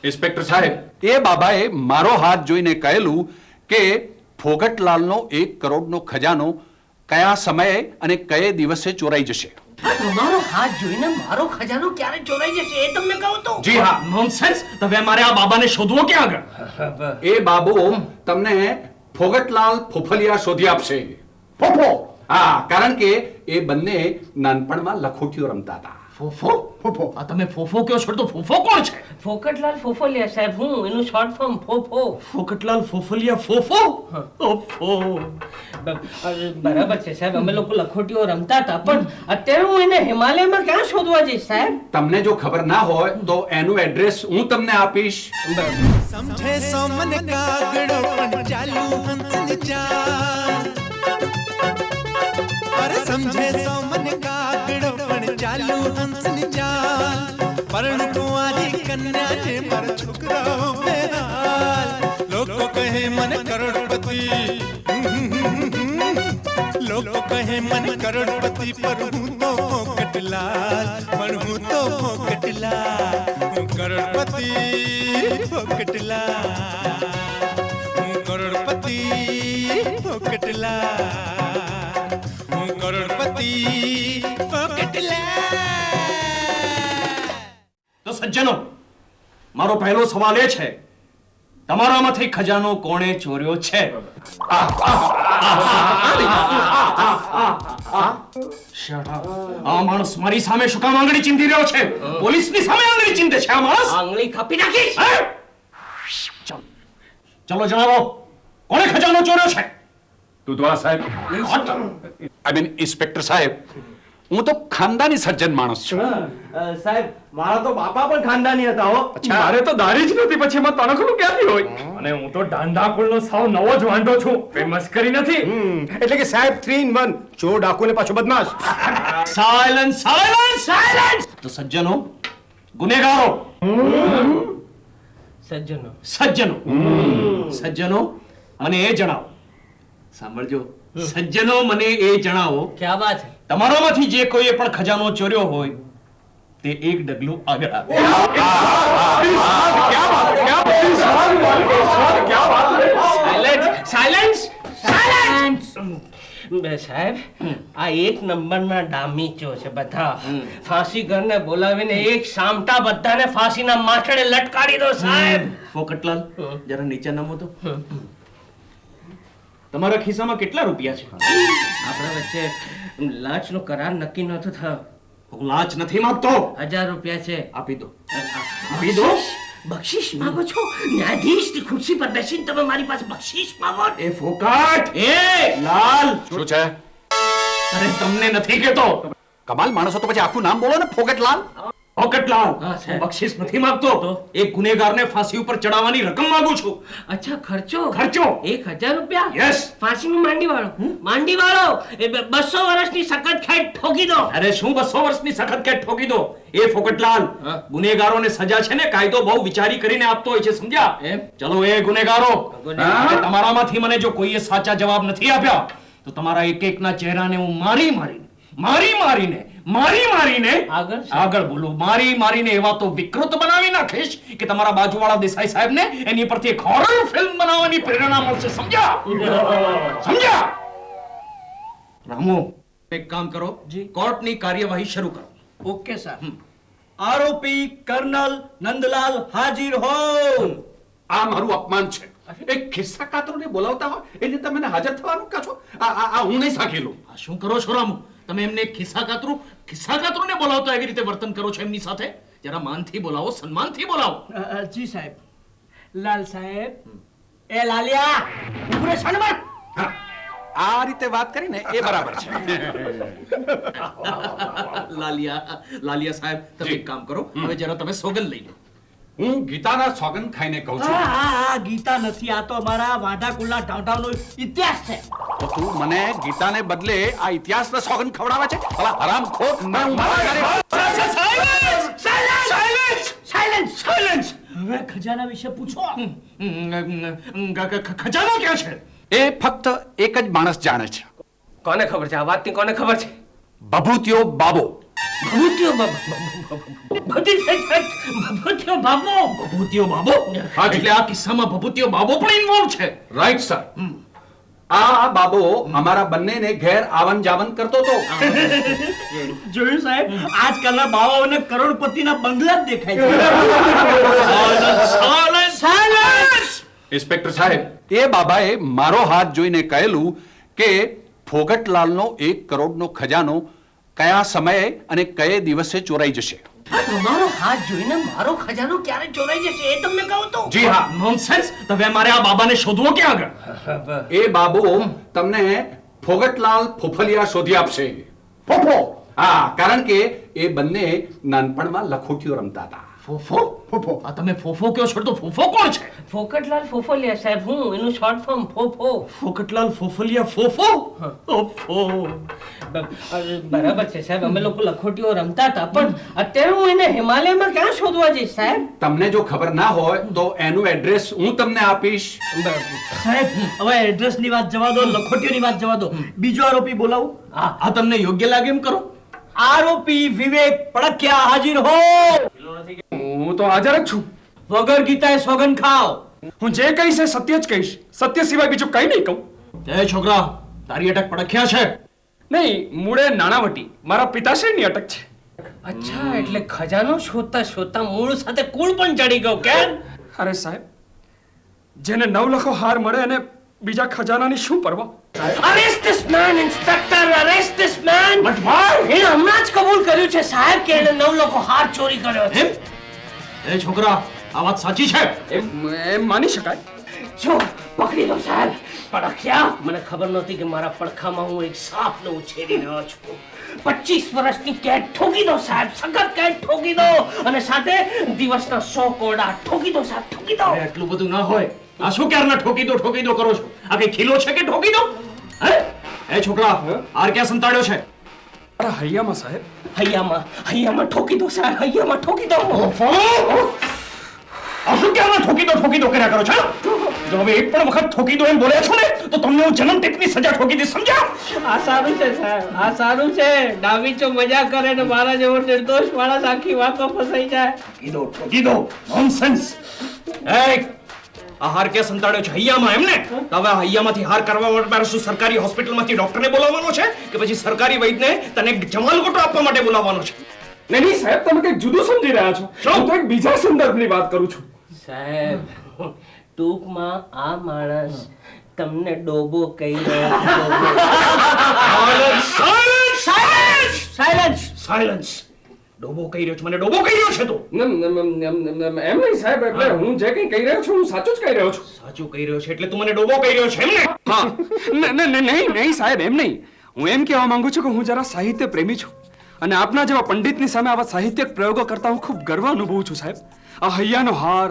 Inspector સાહેબ, એ બાબાએ મારો હાથ જોઈને કહેલું કે ફોગટલાલનો 1 કરોડનો ખજાનો કયા સમયે અને કયે દિવસે ચોરાઈ જશે. તમારો હાથ જોઈને મારો ખજાનો ક્યારે ચોરાઈ જશે એ તમને કહું તો? જી હા. નોનસેન્સ. હવે મારે આ બાબાને શોધવો ક્યાં આગળ? એ બાબો તમને ફોગટલાલ ફોફલિયા શોધી આપશે. ફોફો. હા, કારણ કે એ બંને નાનપણમાં લખોટીઓ રમતા હતા. ફોફો? ફોફો? આ તમે ફોફો કહો છો તો ફોફો કોણ છે? ફોકટલાલ ફોફલિયા સાહેબ, હું એનું short form FOFO. ફોકટલાલ ફોફલિયા FOFO? Oh. બરાબર છે સાહેબ, અમે લોકો લખોટીઓ રમતા હતા, પણ અત્યારે હું એને હિમાલયમાં ક્યાં શોધવા જઈશ સાહેબ? તમને જો ખબર ના હોય તો એનું એડ્રેસ હું તમને આપીશ. समझे सोमन कागड़ो पण चालू हंसन चाल अरे समझे सोमन कागड़ो पण चालू हंसन चाल परण कुंवारी कन्या ने मर छुकराओ बेहाल लोगो कहे मन करोड़पति लोगो कहे मन करोड़पति पर हूँ तो फोकटलाल पर हूँ तो फोकटलाल हूँ करोड़पति फोकटलाल हूँ करोड़पति फोकटलाल हूँ करोड़पति फोकटलाल. તો સજ્જનો, મારો પહેલો સવાલ એ છે, તમારામાંથી ખજાનો કોણે ચોર્યો છે? આ માણસ મારી સામે શું કામ આંગળી ચીંધી રહ્યો છે? પોલીસની સામે આંગળી ચીંધે છે આ માણસ? આંગળી કાપી નાખીશ. ચલો જણાવો, કોણે ખજાનો ચોર્યો છે? દુધવાળા સાહેબ, આઈ મીન ઇન્સ્પેક્ટર સાહેબ, હું તો ખાનદાની સજ્જન માણસ છું. સાહેબ, મારા તો બાપા પણ ખાનદાની હતા હો. મારે તો દાઢી જ નથી, પછી એમાં તણખલું ક્યાંથી હોય? અને હું તો ડાંડા કુળનો સાવ નવો જ વાંઢો છું, કઈ મસ્કરી નથી. એટલે કે સાહેબ 3 in 1, ચોર ડાકુ ને પાછો બદમાશ. Silence, silence, silence. તો સજ્જનો, ગુનેગારો, સજ્જનો, સજ્જનો, સજ્જનો, મને એ જણાવો, સાંભળજો સજ્જનો, મને એ જણાવો, ક્યાં વાત છે? તમારામાંથી જે કોઈએ પણ ખજાનો ચોર્યો હોય તે એક ડગલું આગળ આવે. Silence, silence. સાહેબ, આ 1 નંબરના ડામીચો છે બધા. ફાંસી ઘરને બોલાવીને એક સામટા બધાને ફાંસીના માથડે લટકાડી દો સાહેબ. ફોકટલાલ, જરા નીચે નમો તો. તમારા ખિસ્સામાં કેટલા રૂપિયા છે? આપણા વચ્ચે લાંચનો કરાર નક્કી નહોતો થયો. હું લાંચ નથી માંગતો. 1000 રૂપિયા છે. આપી દો, આપી દો. બક્ષિસ માંગો છો? ન્યાયાધીશની ખુરશી પર બેસીને તમે મારી પાસે બક્ષિસ માંગો? એ ફોકટ, એ લાલ, શું છે? અરે તમને નથી કહેતો. કમાલ માણસો, તો પછી આખું નામ બોલો ને. ફોગટલાલ. ફોકટલાલ, હા, સાહેબ. હું બક્ષિસ નથી માંગતો. એક ગુનેગારને ફાંસી ઉપર ચડાવવાની રકમ માંગુ છું. અચ્છા, ખર્ચો? ખર્ચો 1000 રૂપિયા? યસ. ફાંસીનું માંડી વાળો, માંડી વાળો. એ 200 વર્ષની સખત ખેડ ઠોકી દો. અરે શું 200 વર્ષની સખત કેદ ઠોકી દો? એ ફોકટલાલ, ગુનેગારોને સજા છે ને કાયદો બહુ વિચારી કરીને આપતો હોય છે, સમજ્યા? એમ? ચલો એ ગુનેગારો, હવે તમારામાંથી મને જો કોઈએ સાચા જવાબ નથી આપ્યા તો તમારા એક એકના ચહેરાને હું મારી મારીને આગળ બોલું, મારીને એવા તો વિકૃત બનાવી નાખીશ કે તમારા બાજુવાળા દેસાઈ સાહેબને એની પરથી એક હોરર ફિલ્મ બનાવવાની પ્રેરણા મળશે, સમજ્યા? રામુ, એક કામ કરો, કોર્ટની કાર્યવાહી શરૂ કરો. Okay sir. આરોપી કર્નલ નંદલાલ હાજર હો. આ મારું અપમાન છે. એક ખિસ્સા કાતરોને બોલાવતા હોય એટલે તમે મને હાજર થવાનું કહો છો? આ હું નહીં સાંખેલું. આ શું કરો છો રામુ? તમે એમને ખિસ્સા કાતરુને બોલાવતો એવી રીતે વર્તન કરો છો એમની સાથે? જરા માનથી બોલાવો, સન્માનથી બોલાવો. જી સાહેબ. લાલ સાહેબ, એ લાલિયા, ઉભરે સન્માન. હા, આ રીતે વાત કરીને એ બરાબર છે. લાલિયા સાહેબ, તમે એક કામ કરો, હવે જરા તમે સોગંદ લઈ લો. હું ગીતાના સોગંદ ખાઈને કહું છું. આ ગીતા નથી, આ તો અમારા વાંઢા કુલના ઢાંઢાનો ઇતિહાસ છે. તો તું મને ગીતાને બદલે આ ઇતિહાસના સોગંદ ખવડાવે છે? ભલા હરામખોર, મેં હું મારા ઘરે. સાયલેન્સ. હવે ખજાના વિશે પૂછો. ખજાનો ક્યાં છે? એ ફક્ત એક જ માણસ જાણે છે. કોને ખબર છે આ વાતની? કોને ખબર છે? ભભૂતિયો બાબો. ભૂત્યો ભભૂતિયો બાબો. ભભૂતિયો બાબો એટલે આ કિસ્સામાં ભભૂતિયો બાબો પણ ઇન્વોલ્વ છે. Right sir. આ બાબો અમારા બંનેને ઘેર આવન જાવન કરતો હતો. જોયું સાહેબ, આજકાલના બાવાઓને કરોડપતિના બંગલા જ દેખાય છે. ઇન્સ્પેક્ટર સાહેબ, એ બાબાએ મારો હાથ જોઈને કહેલું કે ફોગટલાલનો 1 કરોડનો ખજાનો કયા સમયે અને કયે દિવસે ચોરાઈ જશે. તમારો હાથ જોઈને મારો ખજાનો ક્યારે ચોરાઈ જશે એ તમને કહું તો. જી હા. નોનસેન્સ. હવે મારે આ બાબાને શોધવો ક્યાં આગળ? એ બાબો તમને ફોગટલાલ ફોફલિયા શોધી આપશે. ફોફો. હા, કારણ કે એ બંને નાનપણમાં લખોટીઓ રમતા હતા. ફોફો? ફોફો? આ તમે ફોફો કહો છો તો ફોફો કોણ છે? ફોકટલાલ ફોફલિયા સાહેબ, હું એનું short form FOFO. ફોકટલાલ ફોફલિયા FOFO? Oh. બરાબર છે સાહેબ, અમે લોકો લખોટીઓ રમતા હતા, પણ અત્યારે હું એને હિમાલયમાં ક્યાં શોધવા જઈશ સાહેબ? તમને જો ખબર ના હોય તો એનું એડ્રેસ હું તમને આપીશ. સાહેબ, હવે એડ્રેસની વાત જવા દો, લખોટીઓની વાત જવા દો. બીજો આરોપી બોલાવું? આ તમને યોગ્ય લાગે એમ કરો. આરોપી વિવેક પડકિયા હાજર હો. હું તો હાજર જ છું. વગર ગીતાએ સોગન ખાઓ. હું જે કહીશ એ સત્ય જ કહીશ. સત્ય સિવાય બીજું કંઈ નહીં કહું. એ છોકરા, તારી અટક પડખ્યા છે? નહીં, મૂળે નાણાવટી મારા પિતાશ્રીની અટક છે. અચ્છા, એટલે ખજાનો શોધતા શોધતા મૂળ સાથે કુળ પણ ચડી ગયો કેમ? અરે સાહેબ, જેને 9 લાખો હાર મળે અને બીજા ખજાનાની શું પરવા? Arrest this man, inspector! Arrest this man! એને હમણાં જ કબૂલ કર્યું છે સાહેબ કે એને 9 લાખો હાર ચોરી કર્યો છે. એ છોકરા, આ વાત સાચી છે? એમ માની શકાય. જો પકડી લો સાહેબ. પડખ્યા, મને ખબર નહોતી કે મારા પડખામાં હું એક સાપને ઉછેરી રહ્યો છું. 25 વર્ષની કેદ ઠોકી દો સાહેબ, સખત કેદ ઠોકી દો, અને સાથે દિવસના 100 કોરડા ઠોકી દો સાહેબ, ઠોકી દો. એટલું બધું ના હોય. આ શું ક્યારના ઠોકી દો કરો છો? આ કઈ ખીલો છે કે ઠોકી દો? હે? એ છોકરા, હાર ક્યાં સંતાડ્યો છે? અરે હૈયામાં સાહેબ. હૈયામાં ઠોકી દો સાહેબ, હૈયામાં ઠોકી દો. આ શું ક્યારના ઠોકી દો કર્યા કરો છો? જો હવે એક પણ વખત ઠોકી દો એમ બોલ્યા છો ને તો તમને હું જન્મ ટીપની સજા ઠોકી દઈશ, સમજ્યા? આ સારું છે સાહેબ, આ સારું છે. ડાવીચો મજા કરે ને મારા જેવો નિર્દોષ માણસ આખી વાતમાં ફસાઈ જાય. ઠોકી દો. નોનસેન્સ. એ આ હાર ક્યાં સંતાડ્યો છે? હૈયામાં, એમ ને? તો હવે આ હૈયામાંથી હાર કરવા માટે શું સરકારી હોસ્પિટલમાંથી ડોક્ટરને બોલાવવાનો છે કે પછી સરકારી વૈદ્યને તને જમાલગોટો આપવા માટે બોલાવવાનો છે? નહીં સાહેબ, તમે કંઈક જુદું સમજી રહ્યા છો. હું તો એક બીજા સંદર્ભની વાત કરું છું. સાહેબ, ટૂંકમાં આ માણસ તમને ડોબો કહી રહ્યો સાયલન્સ. ડોબો કહી રહ્યો છે? મને ડોબો કહી રહ્યો છે તું? એમ નહીં સાહેબ, એટલે હું જે કંઈ કહી રહ્યો છું હું સાચું જ કહી રહ્યો છું. સાચું કહી રહ્યો છે એટલે તું મને ડોબો કહી રહ્યો છે, એમ ને? હા. નહીં સાહેબ, એમ નહીં. હું એમ કહેવા માંગુ છું કે હું જરા સાહિત્ય પ્રેમી છું અને આપના જેવા પંડિતની સામે આવા સાહિત્યિક પ્રયોગો કરતા હું ખૂબ ગર્વ અનુભવું છું સાહેબ. આ હૈયાનો હાર,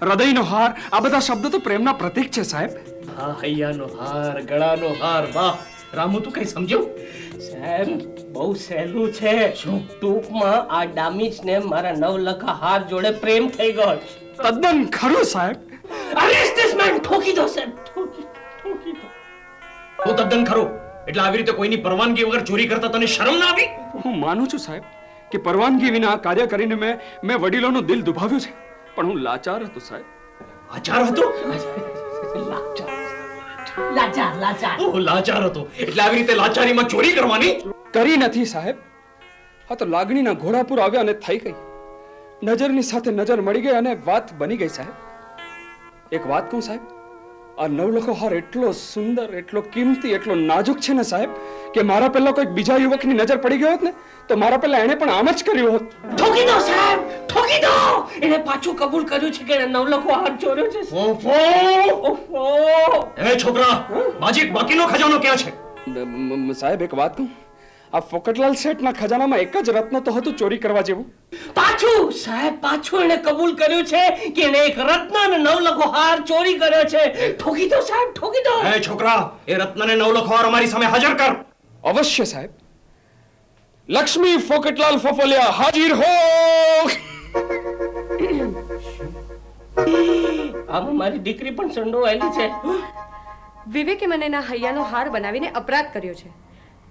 હૃદયનો હાર, આ બધા શબ્દો તો પ્રેમના પ્રતીક છે સાહેબ. હા, હૈયાનો હાર, ગળાનો હાર. વાહ રામુ, તું કઈ સમજ્યો? સાહેબ, બહુ સહેલું છે. ટૂંકમાં આ ડામીચને મારા 9 લાખ હાર જોડે પ્રેમ થઈ ગયો. તદ્દન ખરું સાહેબ. Arrest this man! ઠોકી દો સાહેબ, ઠોકી દો. હું તદ્દન ખરો. એટલે આવી રીતે કોઈની પરવાનગી વગર ચોરી કરતા તને શરમ ના આવી? હું માનું છું સાહેબ કે પરવાનગી વિના આ કાર્ય કરીને મેં વડીલોનું દિલ દુભાવ્યું છે, પણ હું લાચાર હતો સાહેબ. લાચાર હતો? લાચાર. ઓહ, લાચાર હતો. એટલે આવી રીતે લાચારીમાં ચોરી કરવાની? કરી નથી સાહેબ. હા તો લાગણીના ઘોડાપુર આવ્યા અને થઈ ગઈ. નજરની સાથે નજર મળી ગઈ અને વાત બની ગઈ સાહેબ. એક વાત કહું સાહેબ, આ 9 લાખો હાર એટલો સુંદર, એટલો કિંમતી, એટલો નાજુક છે ને સાહેબ કે મારા પહેલા કોઈક બીજા યુવકની નજર પડી ગયો હોત ને તો મારા પહેલા એને પણ આમ જ કર્યું હોત. ઠોકી દો સાહેબ, ઠોકી દો. એને પાછું કબૂલ કર્યું છે કે એને 9 લાખ હાર ચોર્યો છે. ઓહો! એ છોકરા, બાકીનો ખજાનો ક્યાં છે? સાહેબ એક વાત કહું, આ ફોકટલાલ શેઠના ખજાનામાં એક જ રત્ન તો હતું ચોરી કરવા જેવું. પાછું સાહેબ, પાછું એને કબૂલ કર્યું છે કે એને એક રત્ન અને 9 લાખ હાર ચોરી કર્યો છે. ઠોકી દો સાહેબ, ઠોકી દો. એ છોકરા, એ રત્નને 9 લાખ હાર અમારી સામે હાજર કર. અવશ્ય સાહેબ. લક્ષ્મી ફોકટલાલ ફોફલિયા હાજર હો. આમાં મારી દીકરી પણ સંડોવાયેલી છે. વિવેકે મને એના હૈયાનો હાર બનાવીને અપરાધ કર્યો છે.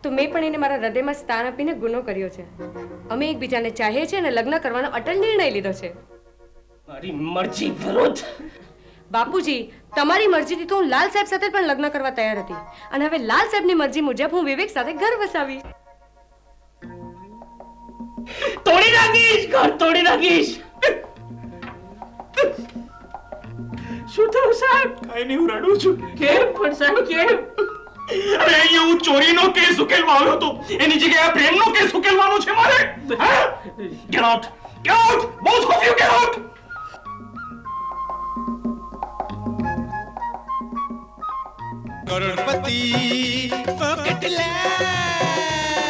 તો મેં પણ એને મારા હૃદયમાં સ્થાન આપીને ગુનો કર્યો છે. અમે એકબીજાને ચાહીએ છીએ અને લગ્ન કરવાનો અટલ નિર્ણય લીધો છે. મારી મરજી વિરુદ્ધ. બાપુજી, તમારી મરજીથી તો હું લાલ સાહેબ સાથે પણ લગ્ન કરવા તૈયાર હતી અને હવે લાલ સાહેબની મરજી મુજબ હું વિવેક સાથે ઘર વસાવીશ. તોડી નાખીશ, ઘર તોડી નાખીશ. શું થયું સાહેબ? કઈ નહીં, હું રડું છું. કેમ પણ સાહેબ, કેમ? અરે અહીંયા હું ચોરીનો કેસ ઉકેલવા આવ્યો હતો, એની જગ્યાએ આ પ્રેમનો કેસ ઉકેલવાનો છે મારે. Get out, get out, both of you get out. કરોડપતિ પોકેટ લાલ